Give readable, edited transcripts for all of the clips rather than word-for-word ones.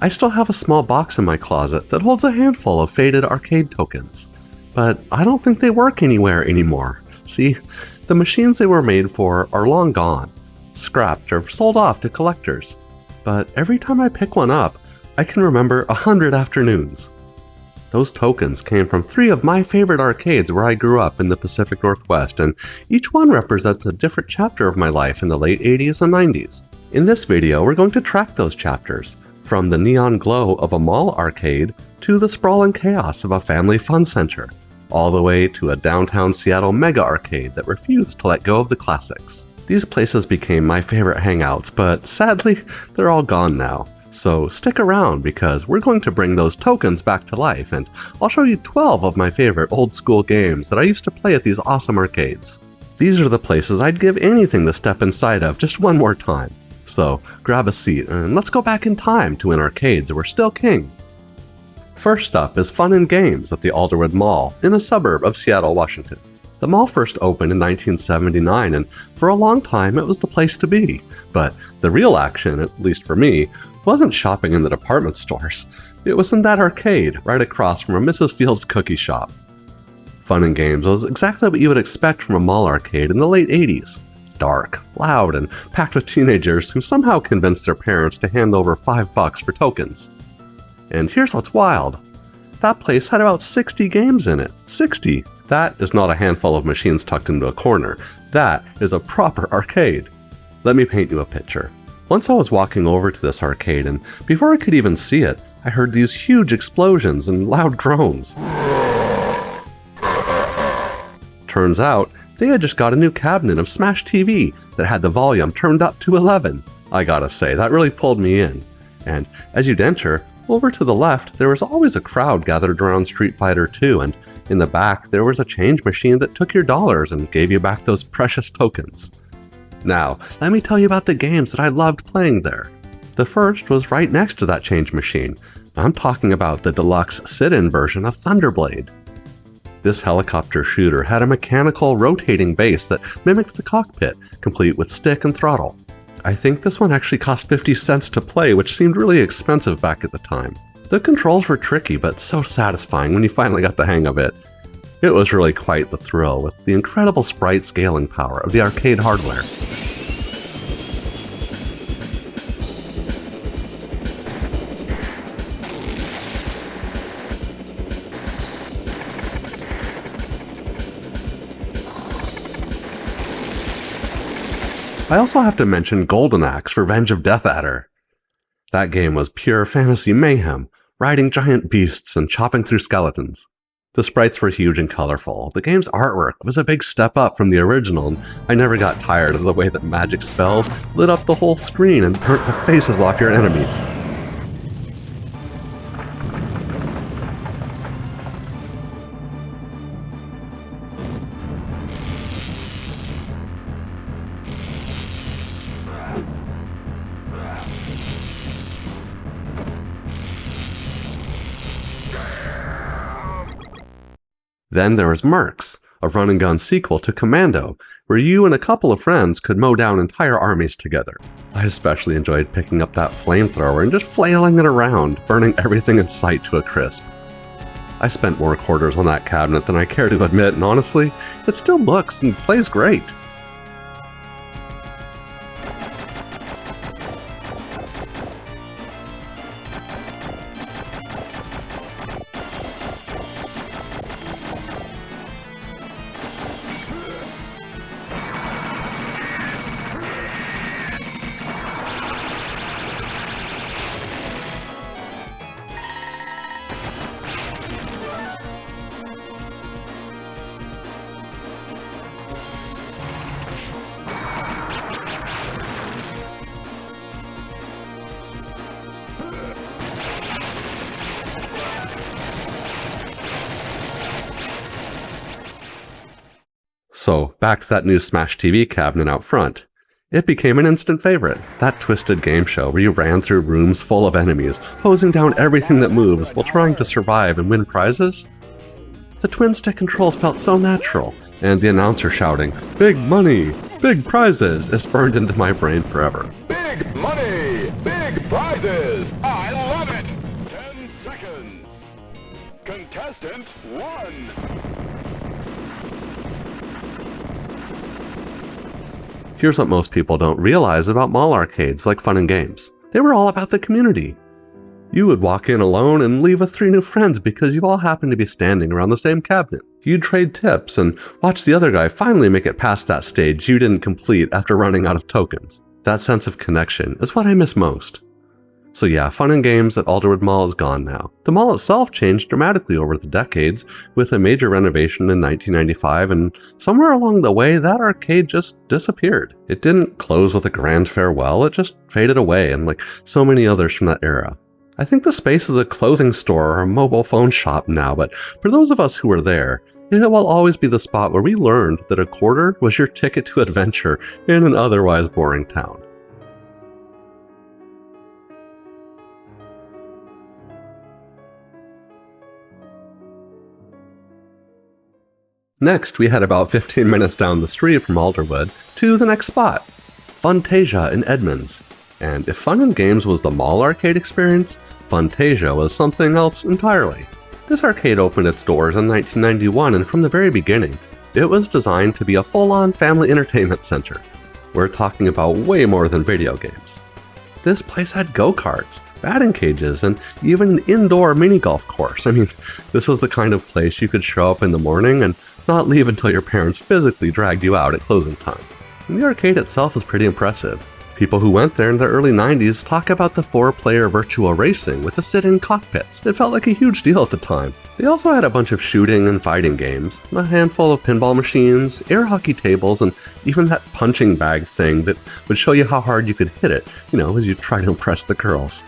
I still have a small box in my closet that holds a handful of faded arcade tokens, but I don't think they work anywhere anymore. See, the machines they were made for are long gone, scrapped or sold off to collectors, but every time I pick one up, I can remember 100 afternoons. Those tokens came from 3 of my favorite arcades where I grew up in the Pacific Northwest, and each one represents a different chapter of my life in the late 80s and 90s. In this video, we're going to track those chapters, from the neon glow of a mall arcade to the sprawling chaos of a family fun center, all the way to a downtown Seattle mega arcade that refused to let go of the classics. These places became my favorite hangouts, but sadly, they're all gone now. So stick around because we're going to bring those tokens back to life, and I'll show you 12 of my favorite old school games that I used to play at these awesome arcades. These are the places I'd give anything to step inside of just one more time. So grab a seat and let's go back in time to when arcades were still king. First up is Fun and Games at the Alderwood Mall in a suburb of Seattle, Washington. The mall first opened in 1979, and for a long time it was the place to be. But the real action, at least for me, wasn't shopping in the department stores. It was in that arcade right across from a Mrs. Fields cookie shop. Fun and Games was exactly what you would expect from a mall arcade in the late 80s. Dark, loud, and packed with teenagers who somehow convinced their parents to hand over $5 for tokens. And here's what's wild. That place had about 60 games in it. 60! That is not a handful of machines tucked into a corner. That is a proper arcade. Let me paint you a picture. Once I was walking over to this arcade, and before I could even see it, I heard these huge explosions and loud groans. Turns out, they had just got a new cabinet of Smash TV that had the volume turned up to 11. I gotta say, that really pulled me in. And as you'd enter, over to the left, there was always a crowd gathered around Street Fighter 2, and in the back, there was a change machine that took your dollars and gave you back those precious tokens. Now, let me tell you about the games that I loved playing there. The first was right next to that change machine. I'm talking about the deluxe sit-in version of Thunderblade. This helicopter shooter had a mechanical rotating base that mimicked the cockpit, complete with stick and throttle. I think this one actually cost 50 cents to play, which seemed really expensive back at the time. The controls were tricky, but so satisfying when you finally got the hang of it. It was really quite the thrill with the incredible sprite scaling power of the arcade hardware. I also have to mention Golden Axe: Revenge of Death Adder. That game was pure fantasy mayhem, riding giant beasts and chopping through skeletons. The sprites were huge and colorful. The game's artwork was a big step up from the original, and I never got tired of the way that magic spells lit up the whole screen and burnt the faces off your enemies. Then there was Mercs, a run-and-gun sequel to Commando, where you and a couple of friends could mow down entire armies together. I especially enjoyed picking up that flamethrower and just flailing it around, burning everything in sight to a crisp. I spent more quarters on that cabinet than I care to admit, and honestly, it still looks and plays great. So, back to that new Smash TV cabinet out front. It became an instant favorite, that twisted game show where you ran through rooms full of enemies, hosing down everything that moves while trying to survive and win prizes. The twin-stick controls felt so natural, and the announcer shouting, "Big money! Big prizes!" is burned into my brain forever. Big money! Big prizes! I love it! Contestant 1. Here's what most people don't realize about mall arcades like Fun and Games. They were all about the community. You would walk in alone and leave with 3 new friends because you all happened to be standing around the same cabinet. You'd trade tips and watch the other guy finally make it past that stage you didn't complete after running out of tokens. That sense of connection is what I miss most. So yeah, Fun and Games at Alderwood Mall is gone now. The mall itself changed dramatically over the decades, with a major renovation in 1995, and somewhere along the way, that arcade just disappeared. It didn't close with a grand farewell, it just faded away, and like so many others from that era. I think the space is a clothing store or a mobile phone shop now, but for those of us who were there, it will always be the spot where we learned that a quarter was your ticket to adventure in an otherwise boring town. Next, we head about 15 minutes down the street from Alderwood to the next spot, Funtasia in Edmonds. And if Fun and Games was the mall arcade experience, Funtasia was something else entirely. This arcade opened its doors in 1991, and from the very beginning, it was designed to be a full-on family entertainment center. We're talking about way more than video games. This place had go-karts, batting cages, and even an indoor mini-golf course. I mean, this was the kind of place you could show up in the morning and not leave until your parents physically dragged you out at closing time. And the arcade itself was pretty impressive. People who went there in the early 90s talk about the 4-player Virtua racing with the sit-in cockpits. It felt like a huge deal at the time. They also had a bunch of shooting and fighting games, a handful of pinball machines, air hockey tables, and even that punching bag thing that would show you how hard you could hit it, as you try to impress the girls.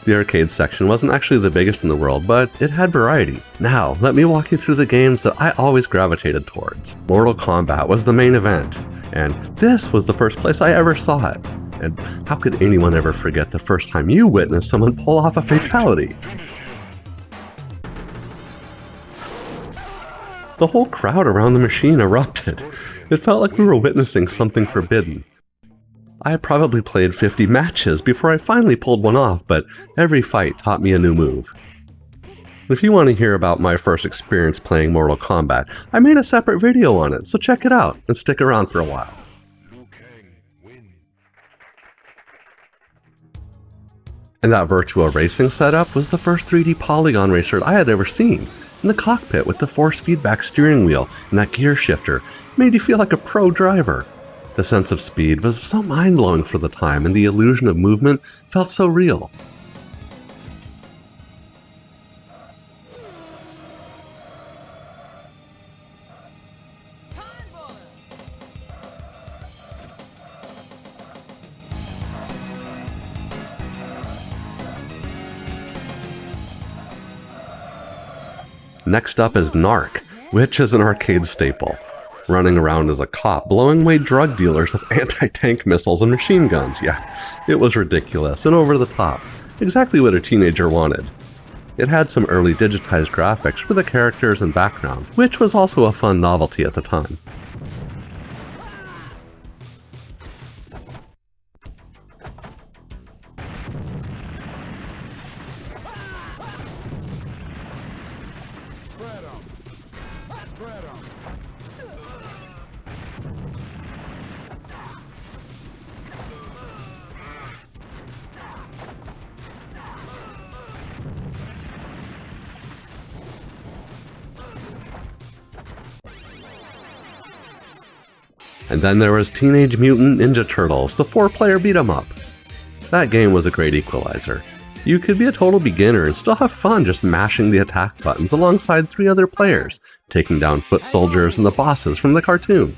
The arcade section wasn't actually the biggest in the world, but it had variety. Now, let me walk you through the games that I always gravitated towards. Mortal Kombat was the main event, and this was the first place I ever saw it. And how could anyone ever forget the first time you witnessed someone pull off a fatality? The whole crowd around the machine erupted. It felt like we were witnessing something forbidden. I probably played 50 matches before I finally pulled one off, but every fight taught me a new move. If you want to hear about my first experience playing Mortal Kombat, I made a separate video on it, so check it out and stick around for a while. And that Virtua racing setup was the first 3D polygon racer I had ever seen. In the cockpit with the force feedback steering wheel and that gear shifter made you feel like a pro driver. The sense of speed was so mind-blowing for the time, and the illusion of movement felt so real. Next up is Narc, which is an arcade staple. Running around as a cop, blowing away drug dealers with anti-tank missiles and machine guns. Yeah, it was ridiculous and over the top. Exactly what a teenager wanted. It had some early digitized graphics for the characters and background, which was also a fun novelty at the time. And then there was Teenage Mutant Ninja Turtles, the 4-player beat-em-up. That game was a great equalizer. You could be a total beginner and still have fun just mashing the attack buttons alongside 3 other players, taking down foot soldiers and the bosses from the cartoon.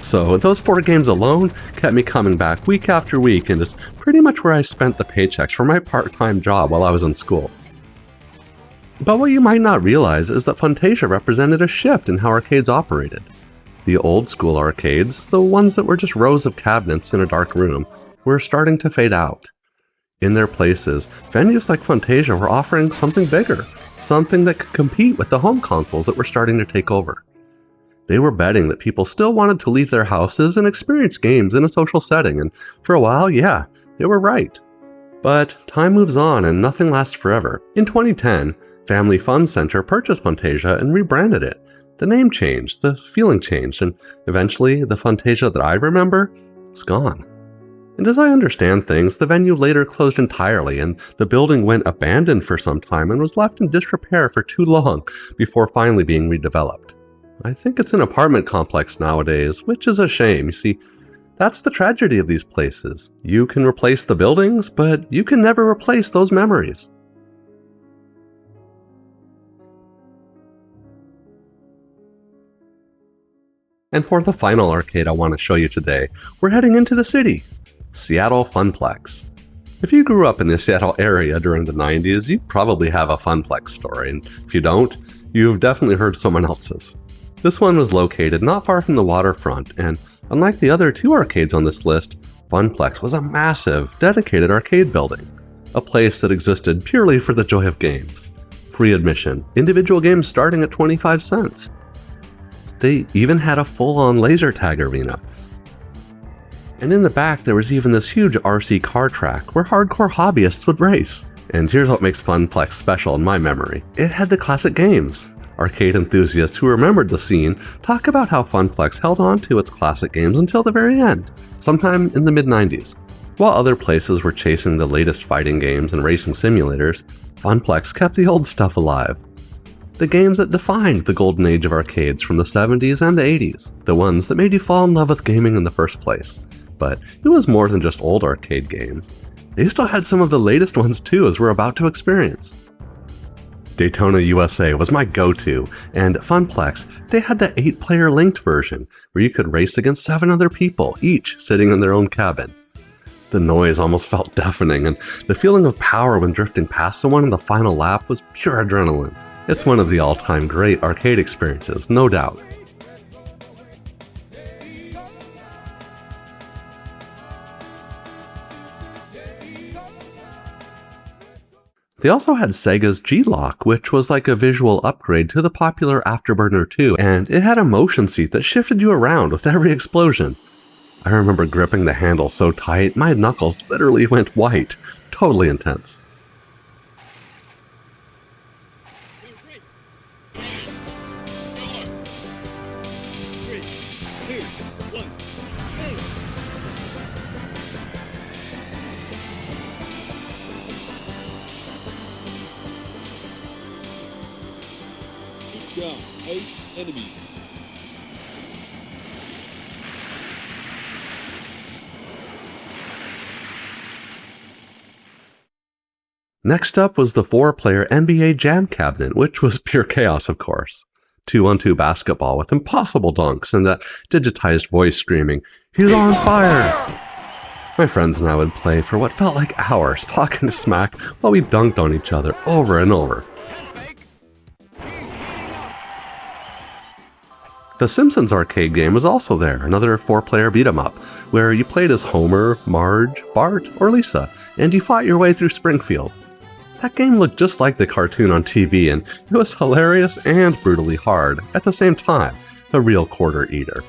So those 4 games alone kept me coming back week after week, and is pretty much where I spent the paychecks for my part-time job while I was in school. But what you might not realize is that Funtasia represented a shift in how arcades operated. The old school arcades, the ones that were just rows of cabinets in a dark room, were starting to fade out. In their places, venues like Funtasia were offering something bigger, something that could compete with the home consoles that were starting to take over. They were betting that people still wanted to leave their houses and experience games in a social setting, and for a while, yeah, they were right. But time moves on and nothing lasts forever. In 2010, Family Fun Center purchased Funtasia and rebranded it. The name changed, the feeling changed, and eventually the Funtasia that I remember was gone. And as I understand things, the venue later closed entirely and the building went abandoned for some time and was left in disrepair for too long before finally being redeveloped. I think it's an apartment complex nowadays, which is a shame. You see, that's the tragedy of these places. You can replace the buildings, but you can never replace those memories. And for the final arcade I want to show you today, we're heading into the city. Seattle Funplex. If you grew up in the Seattle area during the 90s, you probably have a Funplex story, and if you don't, you've definitely heard someone else's. This one was located not far from the waterfront, and unlike the other two arcades on this list, Funplex was a massive, dedicated arcade building, a place that existed purely for the joy of games. Free admission, individual games starting at 25 cents. They even had a full-on laser tag arena. And in the back there was even this huge RC car track where hardcore hobbyists would race. And here's what makes Funplex special in my memory. It had the classic games. Arcade enthusiasts who remembered the scene talk about how Funplex held on to its classic games until the very end, sometime in the mid-90s. While other places were chasing the latest fighting games and racing simulators, Funplex kept the old stuff alive. The games that defined the golden age of arcades from the 70s and the 80s, the ones that made you fall in love with gaming in the first place. But it was more than just old arcade games. They still had some of the latest ones too, as we're about to experience. Daytona USA was my go-to, and Funplex, they had the 8-player linked version, where you could race against 7 other people, each sitting in their own cabin. The noise almost felt deafening, and the feeling of power when drifting past someone in the final lap was pure adrenaline. It's one of the all-time great arcade experiences, no doubt. They also had Sega's G-Lock, which was like a visual upgrade to the popular Afterburner 2, and it had a motion seat that shifted you around with every explosion. I remember gripping the handle so tight, my knuckles literally went white. Totally intense. Down 8 enemies. Next up was the 4-player NBA Jam Cabinet, which was pure chaos, of course. 2-on-2 basketball with impossible dunks and that digitized voice screaming, "He's on fire!" My friends and I would play for what felt like hours, talking smack while we dunked on each other over and over. The Simpsons arcade game was also there, another 4-player beat-em-up, where you played as Homer, Marge, Bart, or Lisa, and you fought your way through Springfield. That game looked just like the cartoon on TV, and it was hilarious and brutally hard at the same time, a real quarter eater.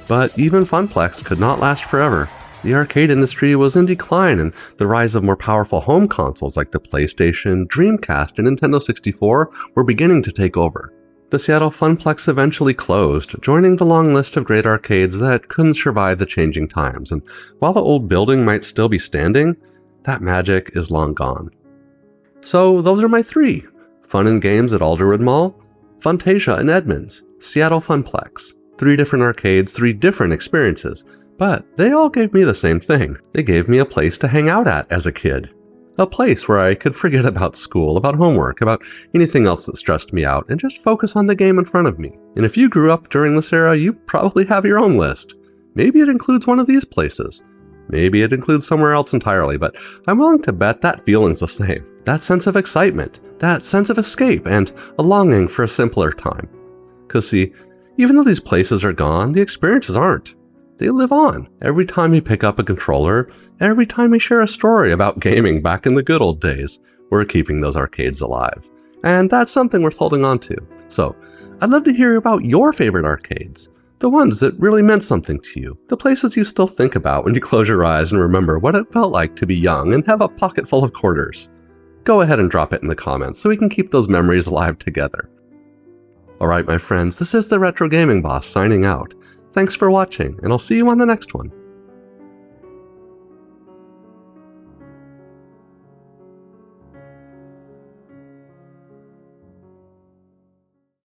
But even Funplex could not last forever. The arcade industry was in decline, and the rise of more powerful home consoles like the PlayStation, Dreamcast, and Nintendo 64 were beginning to take over. The Seattle Funplex eventually closed, joining the long list of great arcades that couldn't survive the changing times, and while the old building might still be standing, that magic is long gone. So those are my 3. Fun and Games at Alderwood Mall, Funtasia in Edmonds, Seattle Funplex. 3 different arcades, 3 different experiences, but they all gave me the same thing. They gave me a place to hang out at as a kid. A place where I could forget about school, about homework, about anything else that stressed me out, and just focus on the game in front of me. And if you grew up during this era, you probably have your own list. Maybe it includes one of these places. Maybe it includes somewhere else entirely, but I'm willing to bet that feeling's the same. That sense of excitement, that sense of escape, and a longing for a simpler time. 'Cause see, even though these places are gone, the experiences aren't. They live on. Every time you pick up a controller, every time we share a story about gaming back in the good old days, we're keeping those arcades alive. And that's something worth holding on to. So, I'd love to hear about your favorite arcades. The ones that really meant something to you. The places you still think about when you close your eyes and remember what it felt like to be young and have a pocket full of quarters. Go ahead and drop it in the comments so we can keep those memories alive together. Alright my friends, this is the Retro Gaming Boss signing out. Thanks for watching, and I'll see you on the next one.